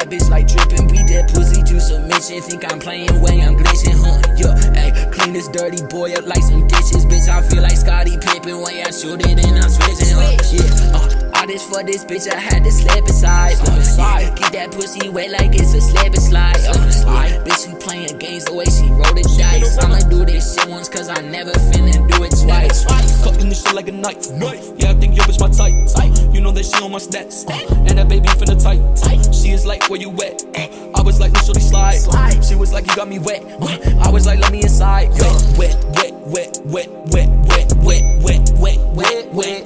bitch like drippin', beat that pussy to submission. Think I'm playing way, I'm glitching, huh? Yeah, ayy, clean this dirty boy up like some dishes, bitch. I feel like Scottie Pippen way I shoot it and I'm switching, yeah. All this for this bitch, I had to slip aside. Yeah. Get that pussy wet like it's a slip and slide. Yeah. Bitch, you playing games the way she rolled the dice. I'ma do this shit once, cause I never finna do it twice. Cutting this shit like a knife. Yeah, I think yo bitch my type. You know that she on my stats. And that baby finna tight. She is like, where you at? I was like, shorty slide. She was like, you got me wet. I was like, let me inside. Wet, wet, wet, wet, wet, wet, wet, wet, wet, wet, wet.